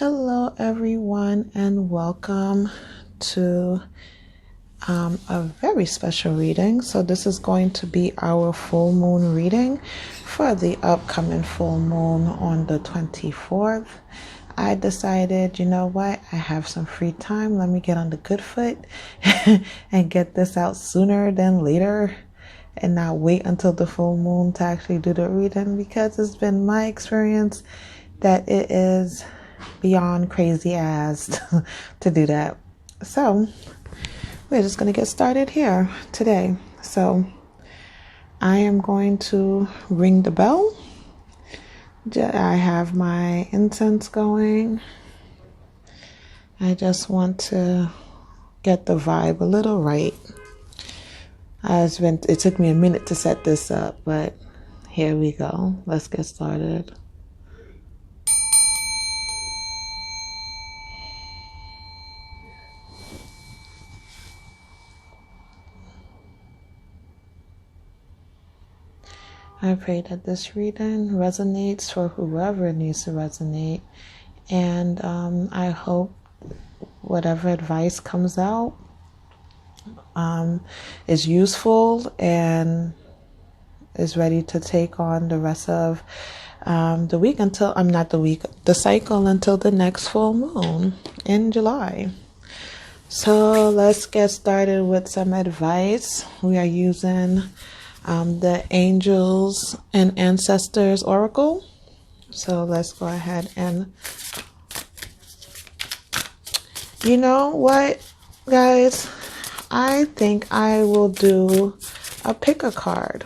Hello everyone and welcome to a very special reading. So this is going to be our full moon reading for the upcoming full moon on the 24th. I decided, you know what, I have some free time. Let me get on the good foot and get this out sooner than later and not wait until the full moon to actually do the reading, because it's been my experience that it is beyond crazy ass to do that. So we're just going to get started here today. So I am going to ring the bell. I have my incense going. I just want to get the vibe a little right. It took me a minute to set this up, but here we go. Let's get started. I pray that this reading resonates for whoever it needs to resonate. And I hope whatever advice comes out is useful and is ready to take on the rest of the week until, the cycle until the next full moon in July. So let's get started with some advice. We are using the Angels and Ancestors Oracle. So let's go ahead and, you know what, guys? I think I will do a pick a card.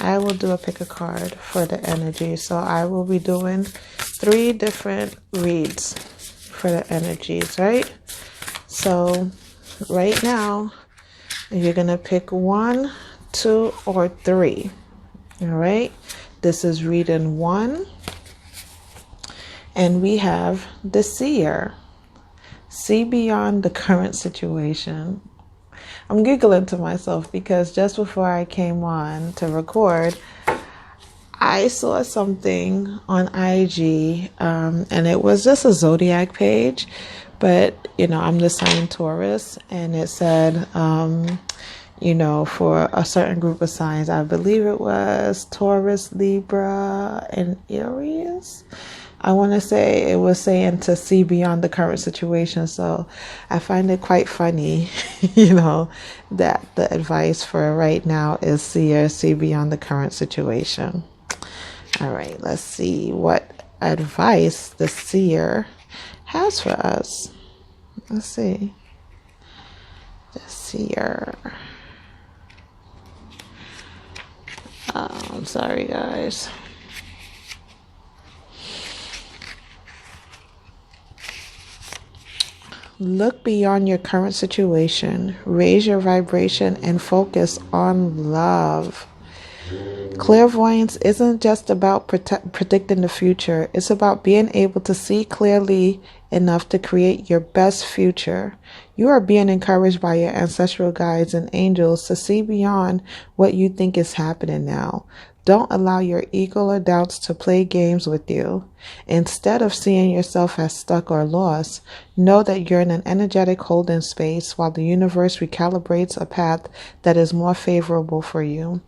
I will do a pick a card for the energy. So I will be doing 3 different reads for the energies, right? So right now, you're going to pick 1, 2, or 3. All right. This is reading 1. And we have the seer. See beyond the current situation. I'm giggling to myself because just before I came on to record, I saw something on IG, and it was just a zodiac page, but I'm the sign Taurus, and it said, for a certain group of signs, I believe it was Taurus, Libra, and Aries. I want to say it was saying to see beyond the current situation. So I find it quite funny, that the advice for right now is see beyond the current situation. All right, let's see what advice the seer has for us. Let's see. The seer. I'm sorry, guys. Look beyond your current situation. Raise your vibration and focus on love. Clairvoyance isn't just about predicting the future. It's about being able to see clearly enough to create your best future. You are being encouraged by your ancestral guides and angels to see beyond what you think is happening now. Don't allow your ego or doubts to play games with you. Instead of seeing yourself as stuck or lost, know that you're in an energetic holding space while the universe recalibrates a path that is more favorable for you.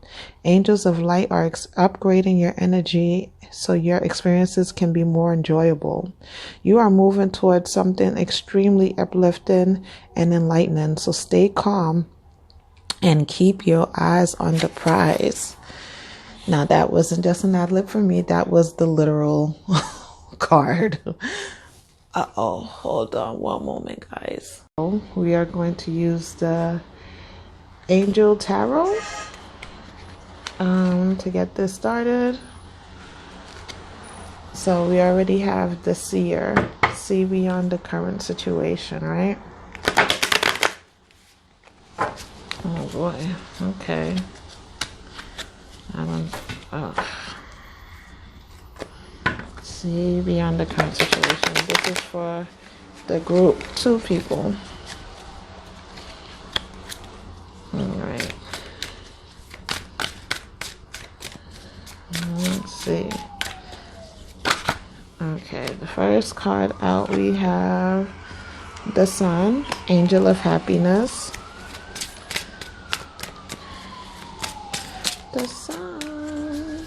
Angels of light are upgrading your energy so your experiences can be more enjoyable. You are moving towards something extremely uplifting and enlightening, so stay calm and keep your eyes on the prize. Now, that wasn't just an ad lib for me. That was the literal card. Hold on one moment, guys. We are going to use the Angel Tarot to get this started. So we already have the seer. See beyond the current situation, right? Oh, boy. Okay. See beyond the current situation. This is for the group 2 people. All right. Let's see. Okay. Okay, the first card out, we have the Sun, Angel of Happiness. The Sun.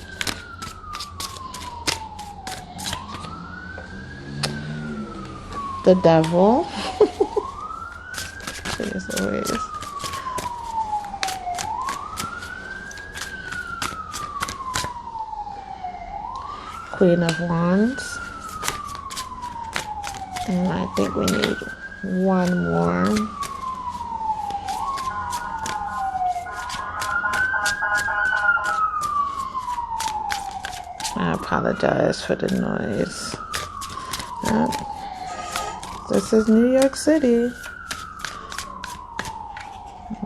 The Devil. Jeez Louise. Queen of Wands. And I think we need one more. I apologize for the noise. This is New York City.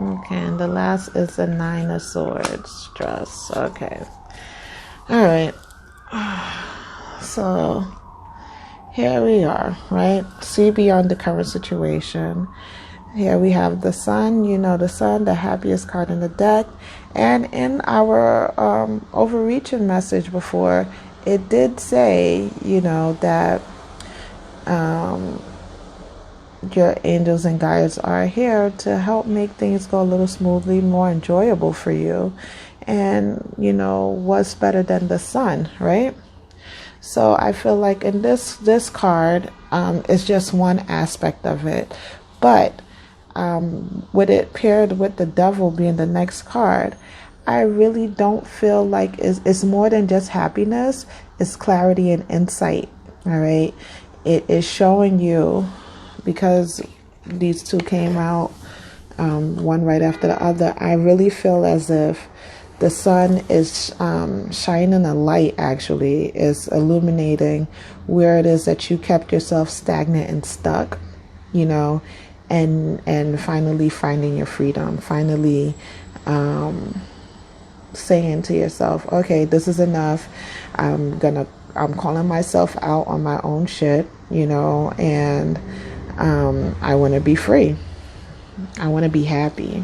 Okay, and the last is the Nine of Swords. Stress. Okay. All right. So here we are, right? See beyond the current situation. Here we have the Sun, the Sun, the happiest card in the deck. And in our overreaching message before, it did say, that your angels and guides are here to help make things go a little smoothly, more enjoyable for you. And, what's better than the Sun, right? So I feel like in this card is just one aspect of it. But with it paired with the Devil being the next card, I really don't feel like it's more than just happiness. It's clarity and insight. All right. It is showing you, because these two came out one right after the other, I really feel as if the Sun is shining a light, actually, is illuminating where it is that you kept yourself stagnant and stuck, and finally finding your freedom, finally saying to yourself, okay, this is enough. I'm calling myself out on my own shit, and I want to be free. I want to be happy,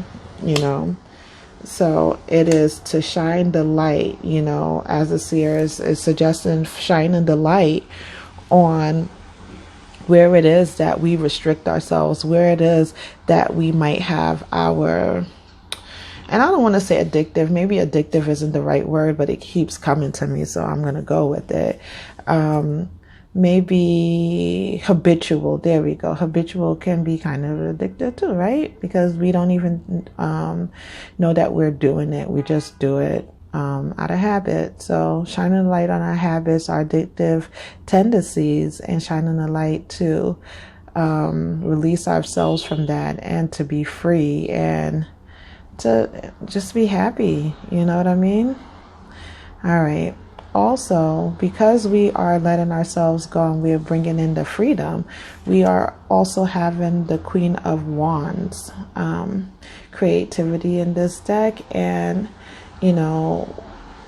So it is to shine the light, as the seer is suggesting, shining the light on where it is that we restrict ourselves, where it is that we might have our, and I don't want to say addictive, maybe addictive isn't the right word, but it keeps coming to me, so I'm going to go with it. Maybe habitual. There we go. Habitual can be kind of addictive too, right? Because we don't even know that we're doing it. We just do it out of habit. So shining a light on our habits, our addictive tendencies, and shining a light to release ourselves from that and to be free and to just be happy. You know what I mean? All right. Also, because we are letting ourselves go and we are bringing in the freedom, we are also having the Queen of Wands creativity in this deck. And,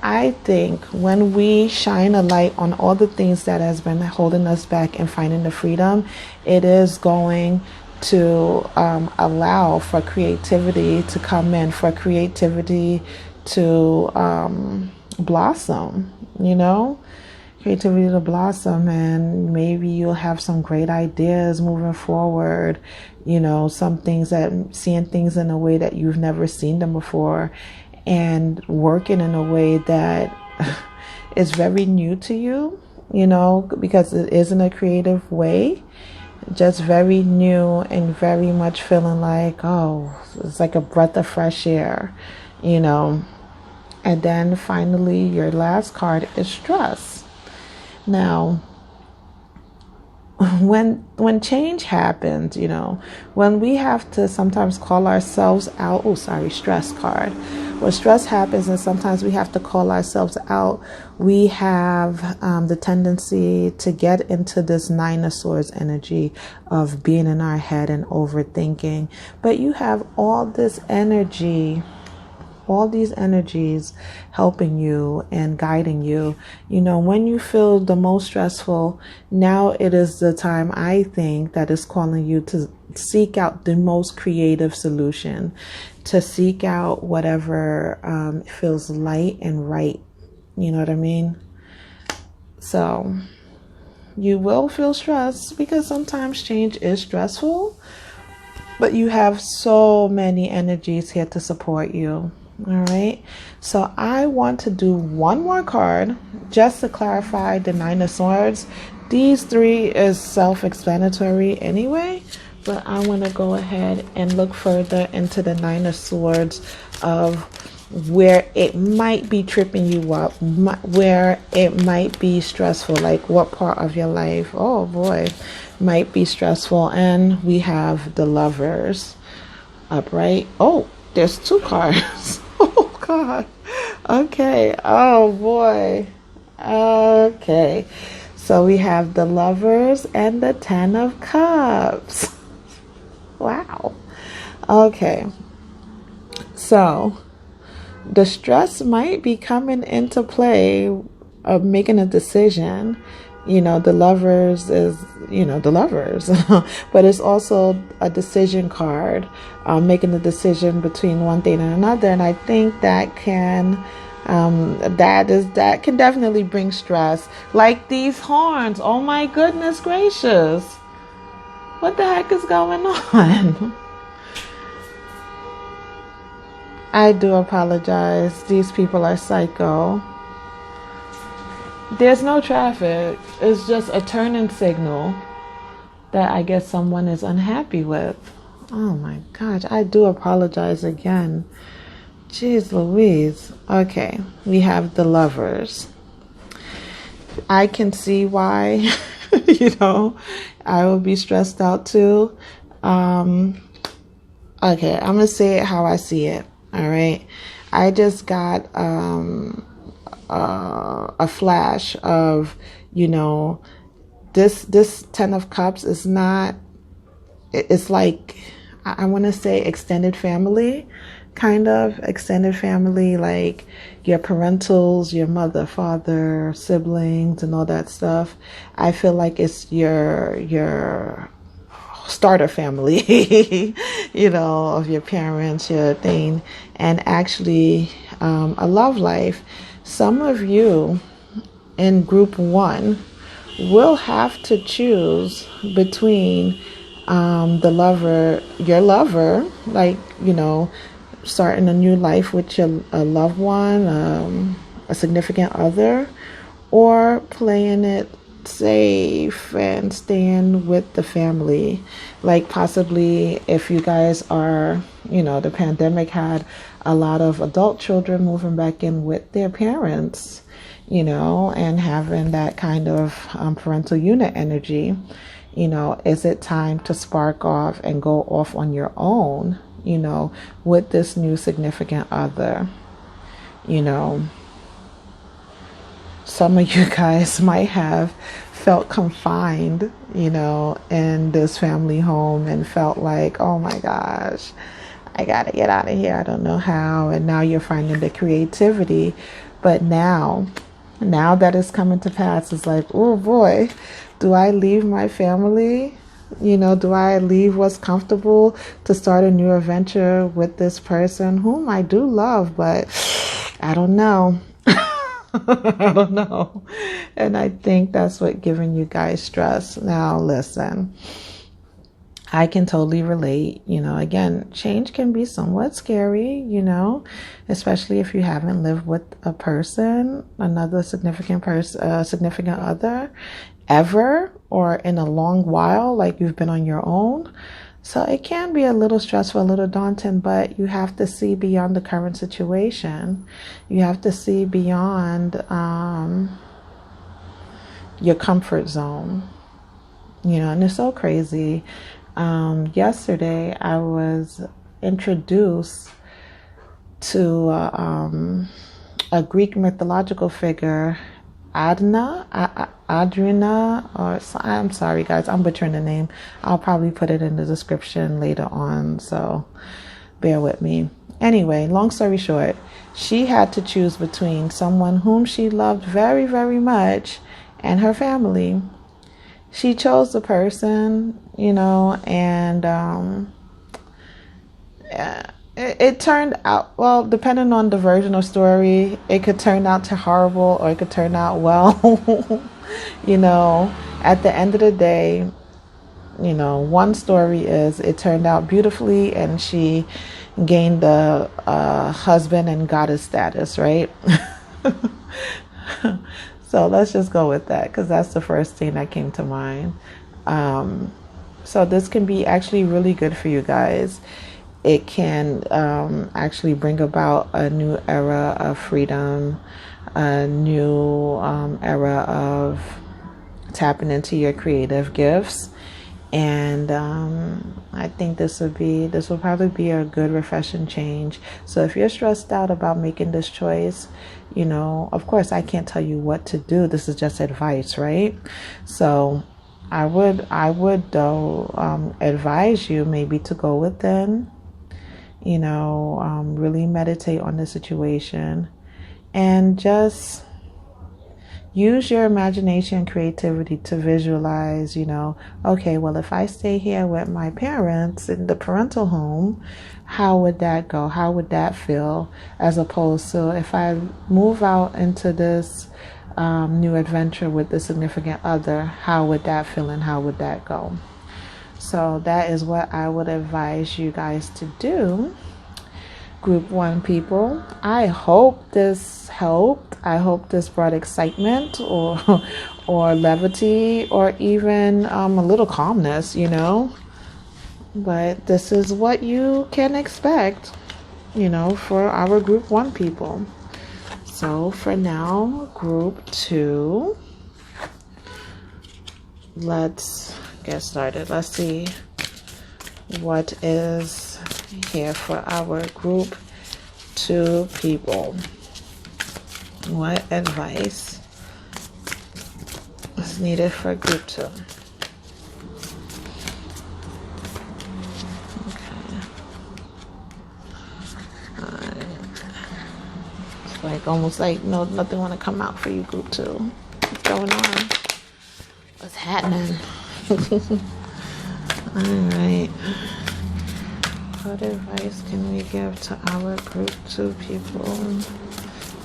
I think when we shine a light on all the things that has been holding us back and finding the freedom, it is going to allow for creativity to come in, for creativity to blossom, creativity to blossom, and maybe you'll have some great ideas moving forward, some things seeing things in a way that you've never seen them before, and working in a way that is very new to you, because it isn't a creative way, just very new and very much feeling like, oh, it's like a breath of fresh air, And then finally, your last card is stress. Now, when change happens, when we have to sometimes call ourselves out, stress card. When stress happens and sometimes we have to call ourselves out, we have the tendency to get into this Nine of Swords energy of being in our head and overthinking. But you have all this energy, all these energies helping you and guiding you. When you feel the most stressful, now it is the time, I think, that is calling you to seek out the most creative solution, to seek out whatever feels light and right. You know what I mean? So You will feel stressed because sometimes change is stressful, but you have so many energies here to support you. All right. So I want to do one more card just to clarify the Nine of Swords. These three is self-explanatory anyway, but I want to go ahead and look further into the Nine of Swords of where it might be tripping you up, where it might be stressful, like what part of your life, oh boy, might be stressful. And we have the Lovers upright. Oh, there's two cards. Oh God. Okay. Oh boy. Okay. So we have the Lovers and the Ten of Cups. Wow. Okay. So the stress might be coming into play of making a decision. You know, the Lovers is, you know, the Lovers, but it's also a decision card, making the decision between one thing and another. And I think that can, that can definitely bring stress. Like these horns. Oh my goodness gracious. What the heck is going on? I do apologize. These people are psycho. There's no traffic. It's just a turning signal that I guess someone is unhappy with. Oh my gosh. I do apologize again. Jeez Louise. Okay. We have the Lovers. I can see why, you know, I will be stressed out too. Okay. I'm going to say it how I see it. All right. I just got, a flash of, you know, this Ten of Cups is not, it's like, I want to say extended family, kind of extended family, like your parentals, your mother, father, siblings, and all that stuff. I feel like it's your starter family, you know, of your parents, your thing, and actually a love life. Some of you in group one will have to choose between the lover, your lover, like, you know, starting a new life with your a loved one, a significant other, or playing it safe and staying with the family. Like possibly if you guys are, you know, the pandemic had a lot of adult children moving back in with their parents, you know, and having that kind of parental unit energy. You know, is it time to spark off and go off on your own, you know, with this new significant other? You know, some of you guys might have felt confined, you know, in this family home and felt like, oh my gosh, I gotta get out of here. I don't know how. And now you're finding the creativity. But now that it's coming to pass, it's like, oh boy, do I leave my family? You know, do I leave what's comfortable to start a new adventure with this person whom I do love, but I don't know. I don't know. And I think that's what giving you guys stress. Now, listen, I can totally relate. You know, again, change can be somewhat scary, you know, especially if you haven't lived with a person, another significant person, significant other ever, or in a long while, like you've been on your own. So it can be a little stressful, a little daunting, but you have to see beyond the current situation. You have to see beyond your comfort zone, you know, and it's so crazy. Yesterday, I was introduced to a Greek mythological figure, Adrina, or I'm sorry guys, I'm butchering the name. I'll probably put it in the description later on, so bear with me. Anyway, long story short, she had to choose between someone whom she loved very, very much and her family. She chose the person, you know, and it turned out, well, depending on the version of story, it could turn out to horrible or it could turn out well. You know, at the end of the day, you know, one story is it turned out beautifully and she gained the husband and goddess status, right? So let's just go with that because that's the first thing that came to mind. So this can be actually really good for you guys. It can actually bring about a new era of freedom, a new era of tapping into your creative gifts. And I think this will probably be a good refreshing change. So if you're stressed out about making this choice, you know, of course I can't tell you what to do. This is just advice, right? So I would though advise you maybe to go within, you know, really meditate on the situation and just use your imagination and creativity to visualize, you know, okay, well, if I stay here with my parents in the parental home, how would that go? How would that feel? As opposed to if I move out into this new adventure with the significant other, how would that feel and how would that go? So that is what I would advise you guys to do. Group 1 people, I hope this helped. I hope this brought excitement or levity or even a little calmness, you know. But this is what you can expect, you know, for our group 1 people. So for now, group 2, let's get started. Let's see what is here for our group 2 people. What advice is needed for group 2? It's like almost like no, nothing want to come out for you, group 2. What's going on? What's happening? All right. What advice can we give to our group 2 people?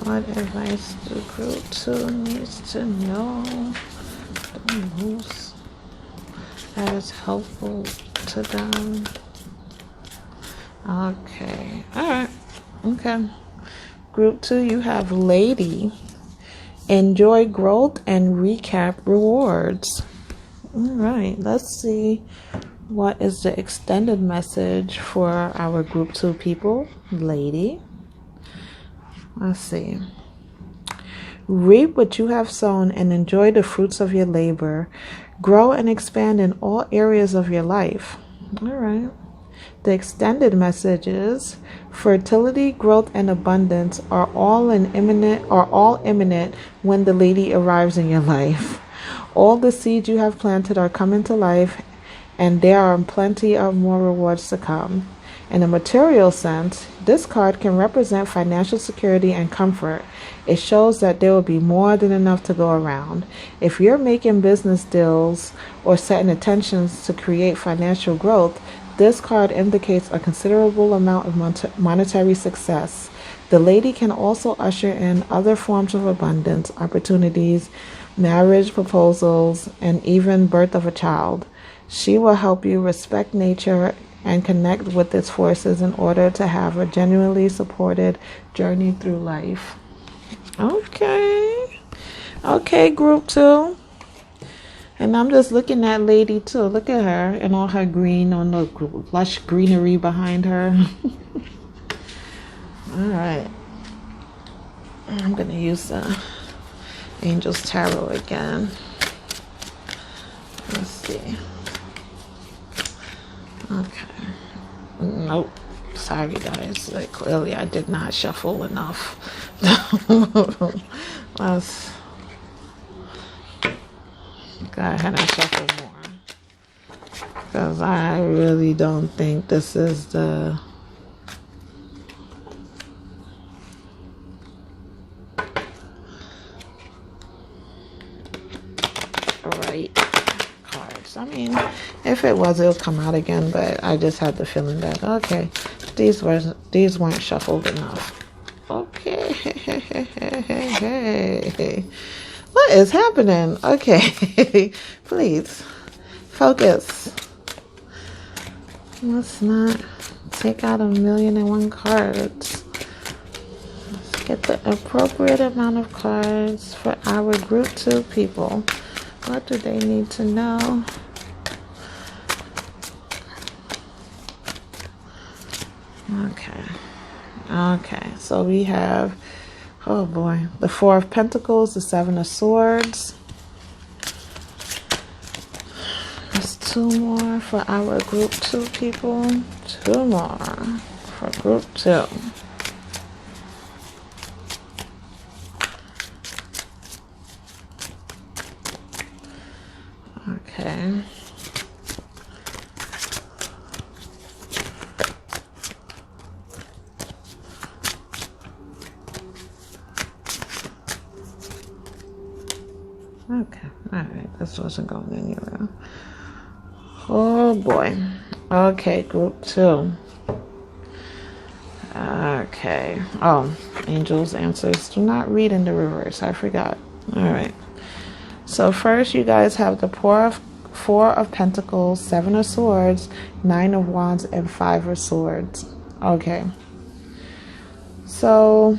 What advice do group 2 needs to know the most that is helpful to them? Okay. All right. Okay. Group 2, you have Lady. Enjoy growth and recap rewards. All right. Let's see. What is the extended message for our group 2 people? Lady. Let's see. Reap what you have sown and enjoy the fruits of your labor. Grow and expand in all areas of your life. All right. The extended message is fertility, growth, and abundance are all imminent when the lady arrives in your life. All the seeds you have planted are coming to life, and there are plenty of more rewards to come. In a material sense, this card can represent financial security and comfort. It shows that there will be more than enough to go around. If you're making business deals or setting intentions to create financial growth, this card indicates a considerable amount of monetary success. The lady can also usher in other forms of abundance, opportunities, marriage proposals, and even birth of a child. She will help you respect nature and connect with its forces in order to have a genuinely supported journey through life. Okay. Okay, group 2. And I'm just looking at Lady too. Look at her and all her green, on the lush greenery behind her. All right. I'm going to use the Angel's Tarot again. Let's see. Okay. Nope. Sorry, guys. Like, clearly, I did not shuffle enough. Let's go ahead and shuffle more. Because I really don't think this is the right cards. I mean, if it was, it'll come out again, but I just had the feeling that, okay, These weren't shuffled enough. Okay. What is happening? Okay. Please. Focus. Let's not take out 1,000,001 cards. Let's get the appropriate amount of cards for our group 2 people. What do they need to know? Okay, so we have, oh boy, the 4 of Pentacles, the 7 of Swords. There's 2 more for our group 2 people. 2 more for group 2. Okay. Okay, alright, this wasn't going anywhere. Oh boy. Okay, group 2. Okay. Oh, angels, answers. Do not read in the reverse. I forgot. Alright. So first you guys have the 4 of Pentacles, 7 of Swords, 9 of Wands, and 5 of Swords. Okay. So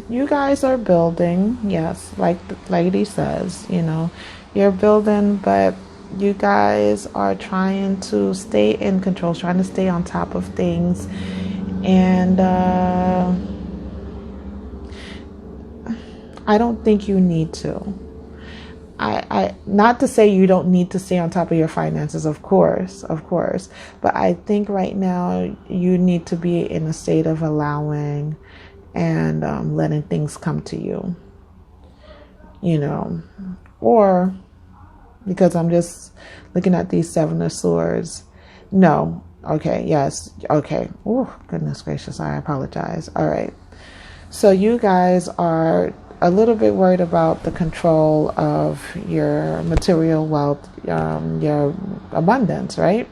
you guys are building, yes, like the lady says, you know, you're building, but you guys are trying to stay in control, trying to stay on top of things. And I don't think you need to. I not to say you don't need to stay on top of your finances, of course, but I think right now you need to be in a state of allowing and letting things come to you, you know, or because I'm just looking at these 7 of Swords. No. Okay. Yes. Okay. Oh, goodness gracious. I apologize. All right. So you guys are a little bit worried about the control of your material wealth, your abundance, right?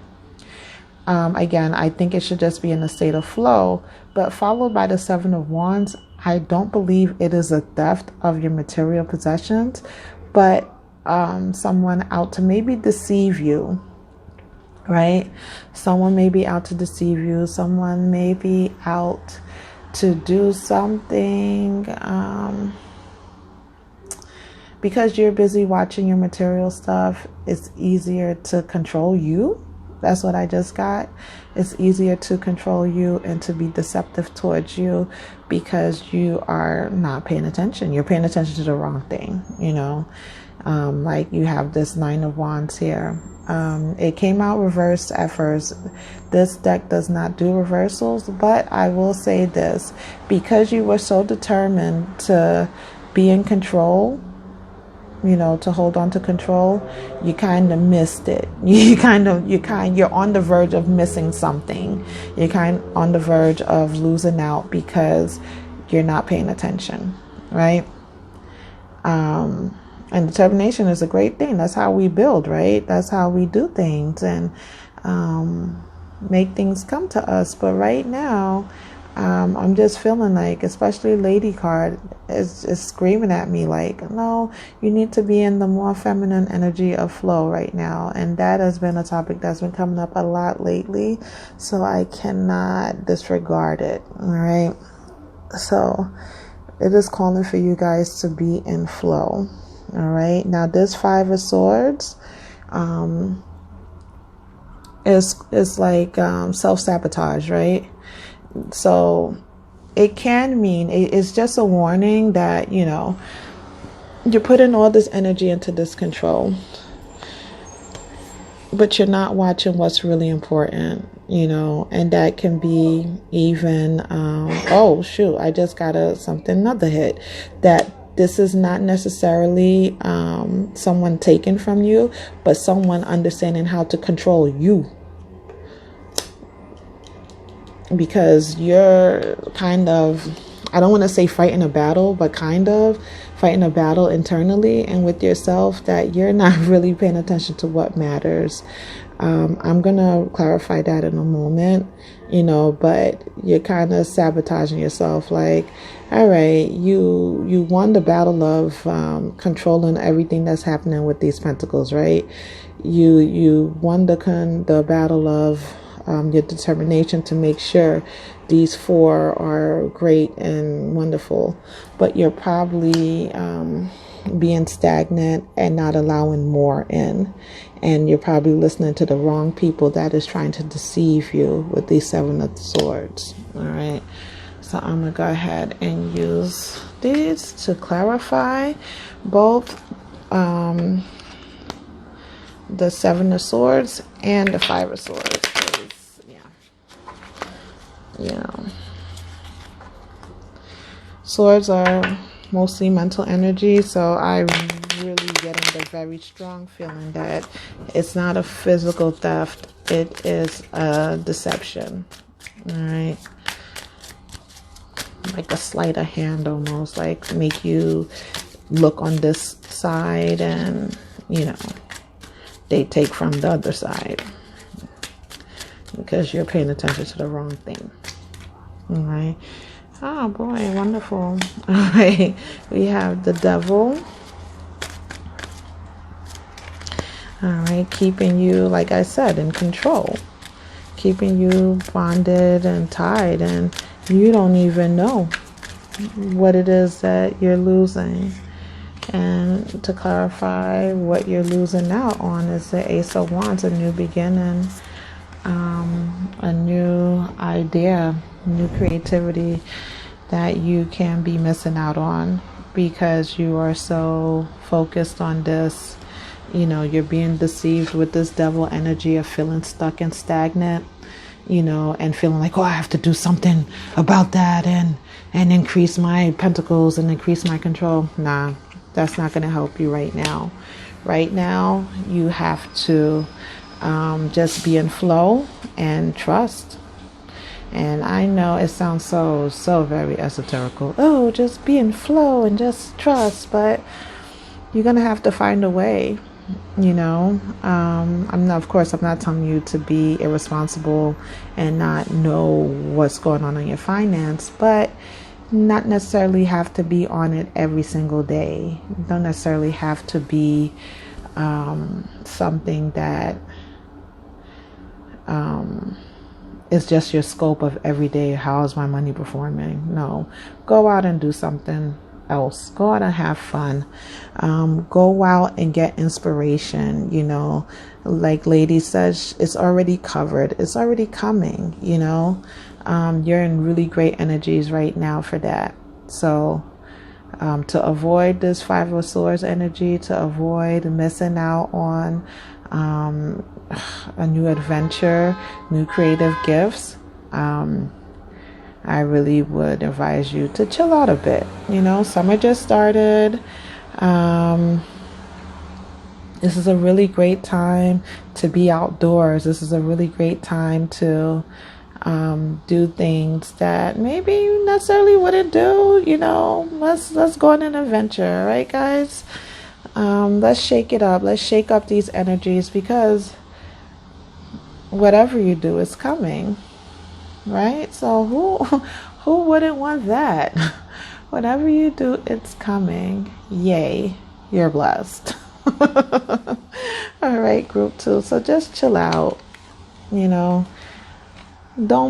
Again, I think it should just be in a state of flow, but followed by the 7 of Wands. I don't believe it is a theft of your material possessions, but someone out to maybe deceive you, right? Someone may be out to deceive you. Someone may be out to do something because you're busy watching your material stuff. It's easier to control you. That's what I just got. It's easier to control you and to be deceptive towards you because you are not paying attention. You're paying attention to the wrong thing, you know. Like you have this 9 of Wands here. It came out reversed at first. This deck does not do reversals, but I will say this. Because you were so determined to be in control, you know, to hold on to control, you kind of missed it. You're on the verge of missing something. You're on the verge of losing out because you're not paying attention, right? And determination is a great thing. That's how we build, right? That's how we do things and make things come to us. But right now, I'm just feeling like, especially Lady card is screaming at me like, no, you need to be in the more feminine energy of flow right now. And that has been a topic that's been coming up a lot lately. So I cannot disregard it. All right. So it is calling for you guys to be in flow. All right. Now this 5 of Swords is like self-sabotage, right? So it can mean it's just a warning that, you know, you're putting all this energy into this control, but you're not watching what's really important, you know, and that can be even, oh shoot, I just got another hit, that this is not necessarily someone taken from you, but someone understanding how to control you. Because you're kind of I don't want to say fighting a battle, but kind of fighting a battle internally and with yourself, that you're not really paying attention to what matters. I'm going to clarify that in a moment, but you're kind of sabotaging yourself. Like, all right, you won the battle of controlling everything that's happening with these pentacles, right? You won the battle of your determination to make sure these four are great and wonderful, but you're probably being stagnant and not allowing more in, and you're probably listening to the wrong people that is trying to deceive you with these Seven of Swords. All right, so I'm gonna go ahead and use these to clarify both the Seven of Swords and the Five of Swords. Swords are mostly mental energy, so I really getting the very strong feeling that it's not a physical theft, it is a deception. All right, like a sleight of hand, almost like make you look on this side and they take from the other side because you're paying attention to the wrong thing. All right. Oh boy, wonderful. All right, we have the Devil. All right, keeping you, like I said, in control, keeping you bonded and tied, and you don't even know what it is that you're losing. And to clarify, what you're losing out on is the Ace of Wands, a new beginning, a new idea, new creativity that you can be missing out on because you are so focused on this. You're being deceived with this devil energy of feeling stuck and stagnant, and feeling like, oh, I have to do something about that and increase my pentacles and increase my control. Nah, that's not going to help you right now. Right now, you have to just be in flow and trust. And I know it sounds so very esoterical. Oh, just be in flow and just trust. But you're going to have to find a way, of course, I'm not telling you to be irresponsible and not know what's going on in your finance, but not necessarily have to be on it every single day. You don't necessarily have to be something that it's just your scope of every day. How is my money performing? No, go out and do something else. Go out and have fun. Go out and get inspiration. Like Lady says, it's already covered. It's already coming. You're in really great energies right now for that. So to avoid this Five of Swords energy, to avoid missing out on a new adventure, new creative gifts, I really would advise you to chill out a bit. Summer just started. This is a really great time to be outdoors. This is a really great time to do things that maybe you necessarily wouldn't do. Let's go on an adventure, right, guys? Let's shake it up. Let's shake up these energies, because whatever you do is coming, right? So who wouldn't want that? Whatever you do, it's coming. Yay, you're blessed. All right, group 2. So just chill out. Don't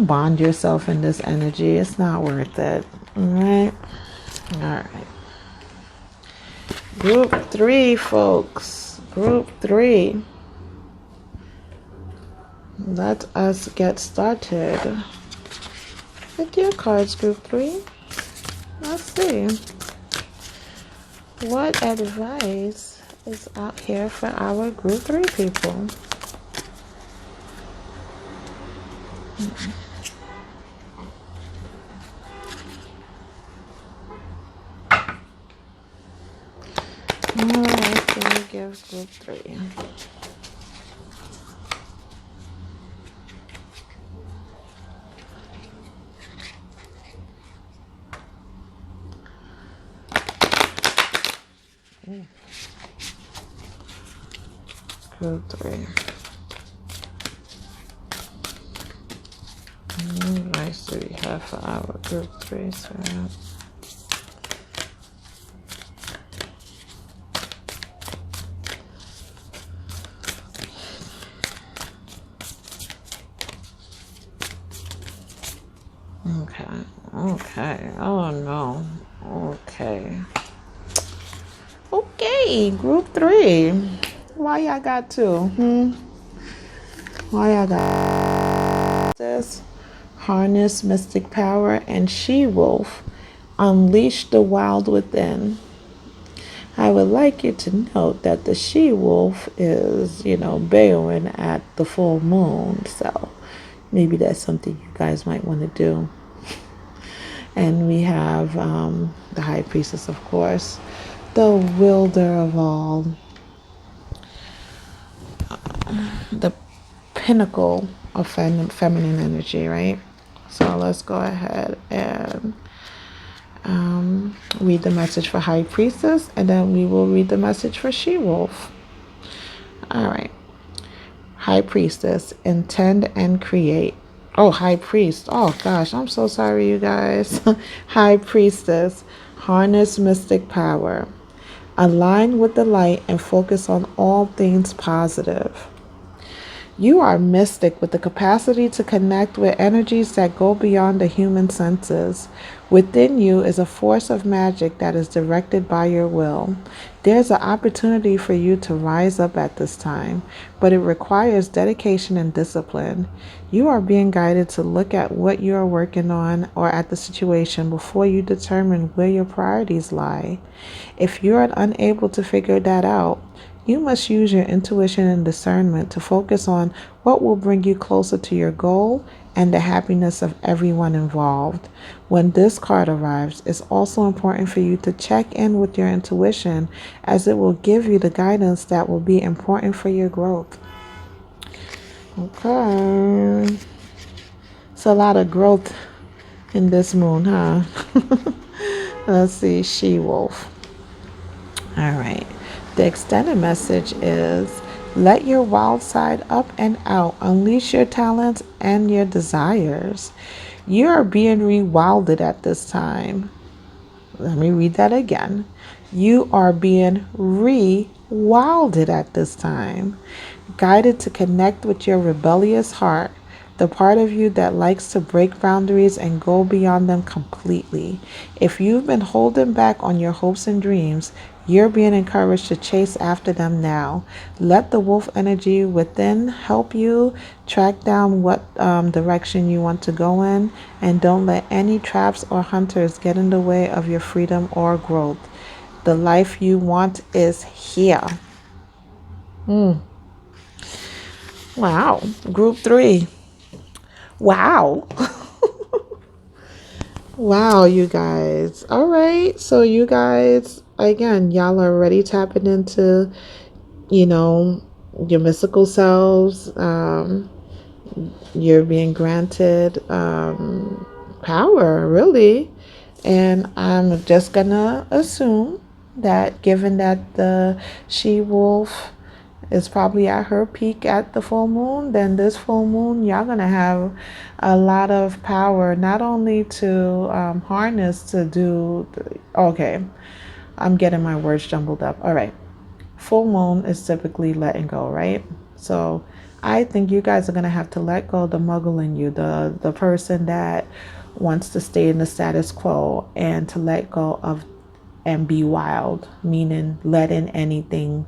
bond yourself in this energy. It's not worth it. All right. Group 3, folks. Group 3. Let us get started with your cards, group 3. Let's see. What advice is out here for our group 3 people? Alright, can we give group 3? Group 3. Nice to be have for our group 3. So okay. Oh no. Okay, group 3. Why y'all got 2? Why y'all got this? Harness mystic power and she-wolf. Unleash the wild within. I would like you to note that the she-wolf is, baying at the full moon. So maybe that's something you guys might want to do. And we have the high priestess, of course, the wielder of all, the pinnacle of feminine energy, right? So let's go ahead and read the message for high priestess, and then we will read the message for she-wolf. All right. High priestess, intend and create. Oh, high priest. Oh gosh, I'm so sorry, you guys. High priestess, harness mystic power. Align with the light and focus on all things positive. You are mystic with the capacity to connect with energies that go beyond the human senses. Within you is a force of magic that is directed by your will. There's an opportunity for you to rise up at this time, but it requires dedication and discipline. You are being guided to look at what you are working on or at the situation before you determine where your priorities lie. If you are unable to figure that out, you must use your intuition and discernment to focus on what will bring you closer to your goal and the happiness of everyone involved. When this card arrives, it's also important for you to check in with your intuition, as it will give you the guidance that will be important for your growth. Okay. It's a lot of growth in this moon, huh? Let's see, she-wolf. All right. The extended message is, let your wild side up and out. Unleash your talents and your desires. You are being rewilded at this time. Let me read that again. You are being rewilded at this time. Guided to connect with your rebellious heart, the part of you that likes to break boundaries and go beyond them completely. If you've been holding back on your hopes and dreams, you're being encouraged to chase after them now. Let the wolf energy within help you track down what direction you want to go in, and don't let any traps or hunters get in the way of your freedom or growth. The life you want is here. Wow. Group 3. Wow. Wow, you guys. All right. So you guys, again, y'all are already tapping into, your mystical selves. You're being granted power, really. And I'm just going to assume that, given that the she-wolf is probably at her peak at the full moon, then this full moon, y'all gonna have a lot of power, not only to harness to do okay, I'm getting my words jumbled up. All right, full moon is typically letting go, right? So I think you guys are gonna have to let go of the muggle in you, the person that wants to stay in the status quo, and to let go of and be wild, meaning let in anything,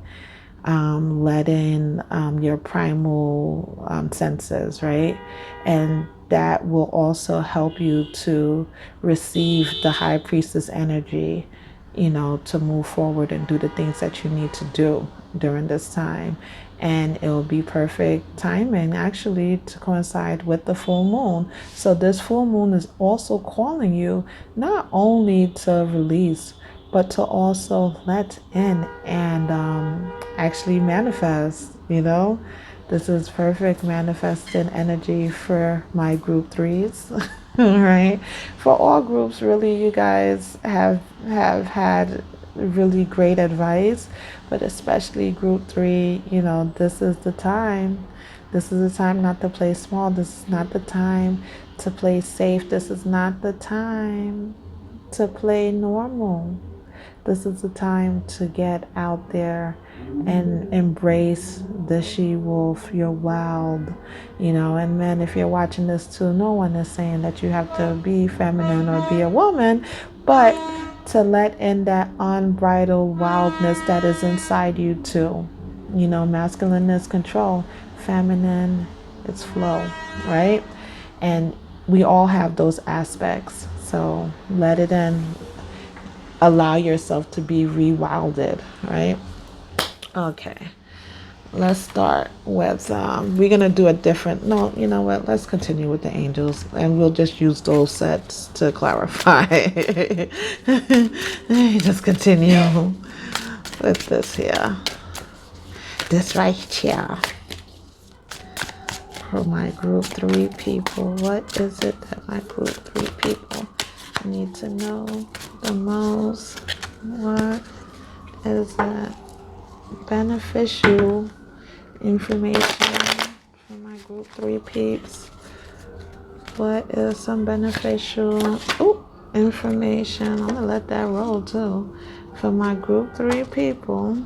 let in your primal senses, right? And that will also help you to receive the high priestess energy, to move forward and do the things that you need to do during this time. And it will be perfect timing, actually, to coincide with the full moon. So this full moon is also calling you not only to release, but to also let in and actually manifest. This is perfect manifesting energy for my group 3s. Right? For all groups, really, you guys have had really great advice, but especially group 3, this is the time. This is the time not to play small. This is not the time to play safe. This is not the time to play normal. This is the time to get out there and embrace the she-wolf. You're wild, and men, if you're watching this too, no one is saying that you have to be feminine or be a woman, but to let in that unbridled wildness that is inside you too. Masculine is control, feminine, it's flow, right? And we all have those aspects. So let it in. Allow yourself to be rewilded, right? Okay. Let's start with, we're going to do a different, no, you know what? Let's continue with the angels and we'll just use those sets to clarify. Just continue with this here. This right here. For my group 3 people, what is it that my group 3 people need to know the most? What is it? Beneficial information for my group 3 peeps. What is some beneficial information? I'm gonna let that roll too. For my group 3 people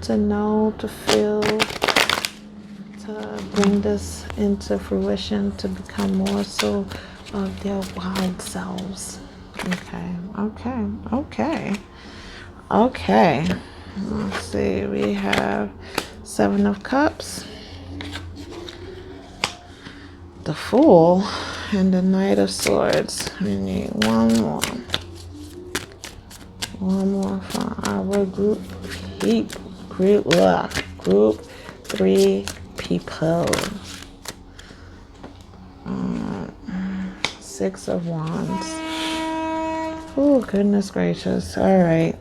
to know, to feel, to bring this into fruition, to become more so of their wild selves. Okay. Let's see, we have 7 of Cups, the Fool, and the Knight of Swords. We need one more for our group 3 people. 6 of Wands. Oh, goodness gracious. All right.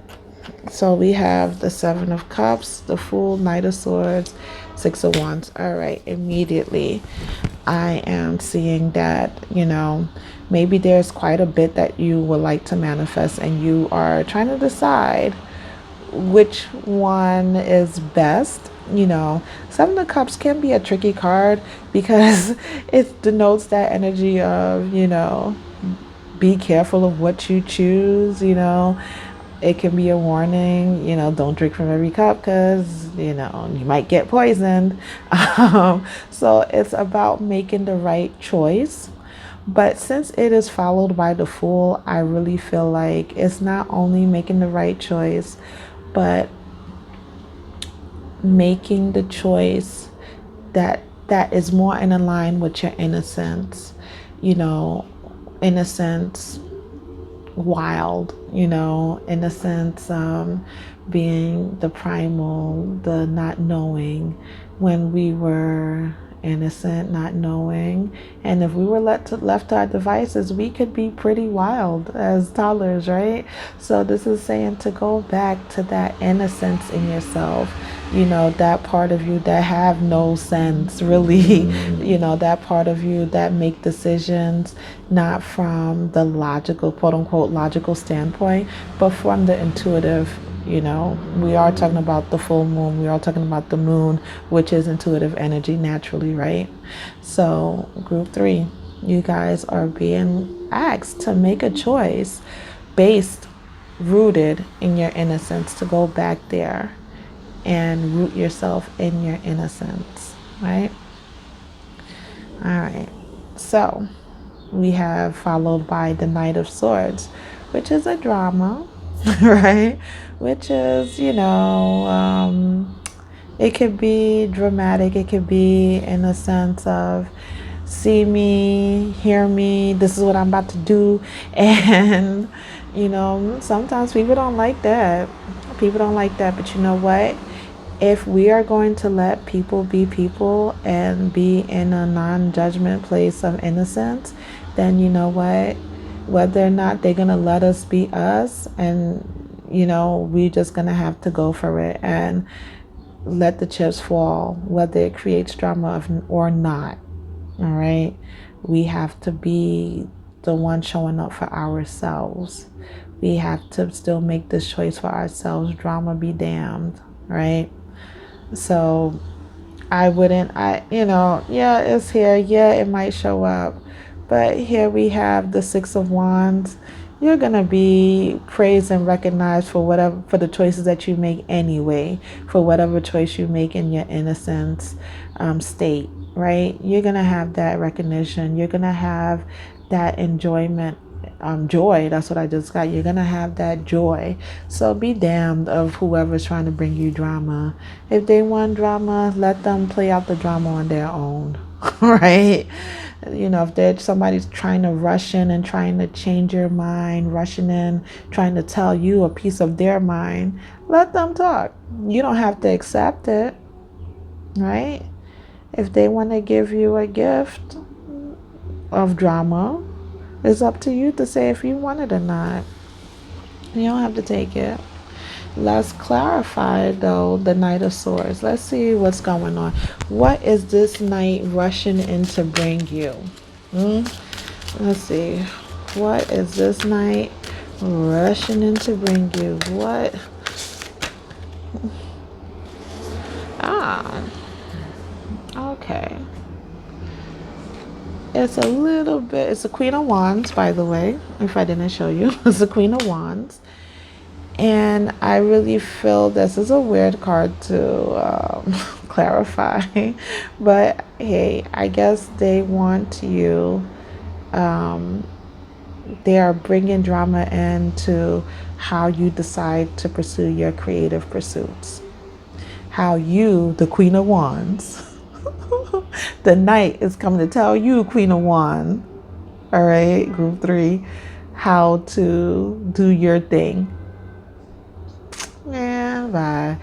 So we have the 7 of Cups, the Fool, Knight of Swords, 6 of Wands. All right. Immediately, I am seeing that, maybe there's quite a bit that you would like to manifest and you are trying to decide which one is best. 7 of Cups can be a tricky card because it denotes that energy of, be careful of what you choose. It can be a warning, don't drink from every cup because, you might get poisoned. So it's about making the right choice. But since it is followed by the Fool, I really feel like it's not only making the right choice, but making the choice that is more in line with your innocence, innocence, wild, innocence, being the primal, the not knowing when we were innocent, not knowing. And if we were left to our devices, we could be pretty wild as toddlers, right? So this is saying to go back to that innocence in yourself, that part of you that have no sense really, that part of you that make decisions not from the logical, quote unquote, logical standpoint, but from the intuitive. We are talking about the full moon. We are talking about the moon, which is intuitive energy naturally, right? So group 3, you guys are being asked to make a choice rooted in your innocence, to go back there and root yourself in your innocence, right? All right. So we have followed by the Knight of Swords, which is a drama, right? Which is, it could be dramatic. It could be in a sense of, see me, hear me, this is what I'm about to do. And, sometimes people don't like that. But you know what? If we are going to let people be people and be in a non-judgment place of innocence, then you know what? Whether or not they're going to let us be us, and, we're just going to have to go for it and let the chips fall, whether it creates drama or not. All right? We have to be the one showing up for ourselves. We have to still make this choice for ourselves. Drama be damned. right? So yeah, it's here. Yeah, it might show up. But here we have the Six of Wands. You're going to be praised and recognized for the choices that you make anyway, for whatever choice you make in your innocence state, right? You're going to have that recognition. You're going to have that enjoyment, joy. That's what I just got. You're going to have that joy. So be damned of whoever's trying to bring you drama. If they want drama, let them play out the drama on their own, right? If somebody's trying to rush in and trying to change your mind, rushing in, trying to tell you a piece of their mind, let them talk. You don't have to accept it, right? If they want to give you a gift of drama, it's up to you to say if you want it or not. You don't have to take it. Let's clarify, though, the Knight of Swords. Let's see what's going on. What is this knight rushing in to bring you? Let's see. What is this knight rushing in to bring you? What? Ah, okay. It's a Queen of Wands, by the way, if I didn't show you. It's a Queen of Wands. And I really feel this is a weird card to clarify. But hey, I guess they want you, they are bringing drama into how you decide to pursue your creative pursuits. How you, the Queen of Wands, the Knight is coming to tell you, Queen of Wands, all right, group 3, how to do your thing. Yeah, bye.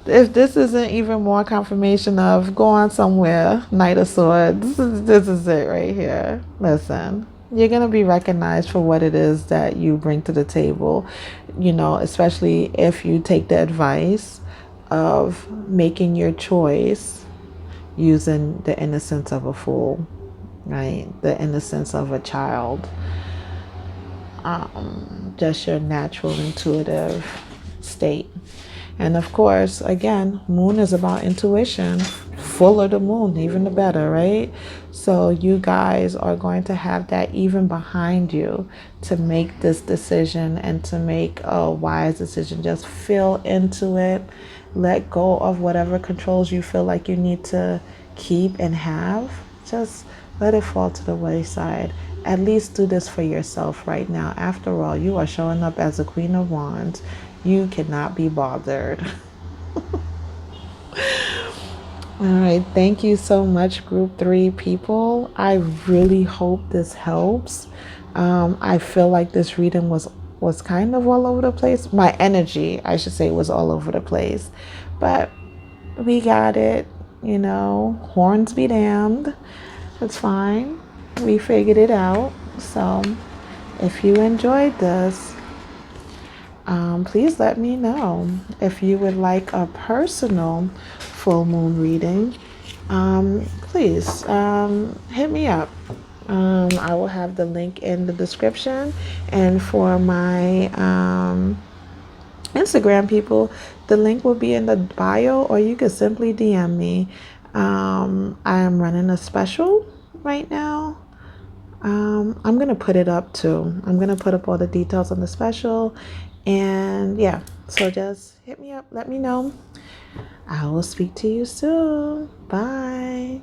If this isn't even more confirmation of go on somewhere, Knight of Swords, this is it right here. Listen, you're going to be recognized for what it is that you bring to the table, especially if you take the advice of making your choice using the innocence of a fool, right? The innocence of a child. Just your natural intuitive state. And of course, again, moon is about intuition. Fuller the moon, even the better, right? So you guys are going to have that even behind you to make this decision and to make a wise decision. Just feel into it. Let go of whatever controls you feel like you need to keep and have. Just let it fall to the wayside. At least do this for yourself right now. After all, you are showing up as a Queen of Wands. You cannot be bothered. All right. Thank you so much, group 3 people. I really hope this helps. I feel like this reading was kind of all over the place. My energy, I should say, was all over the place. But we got it. Horns be damned. It's fine. We figured it out. So if you enjoyed this, please let me know. If you would like a personal full moon reading, please hit me up. I will have the link in the description. And for my Instagram people, the link will be in the bio, or you could simply DM me. I am running a special right now. I'm going to put it up too. I'm going to put up all the details on the special. And yeah, so just hit me up. Let me know. I will speak to you soon. Bye.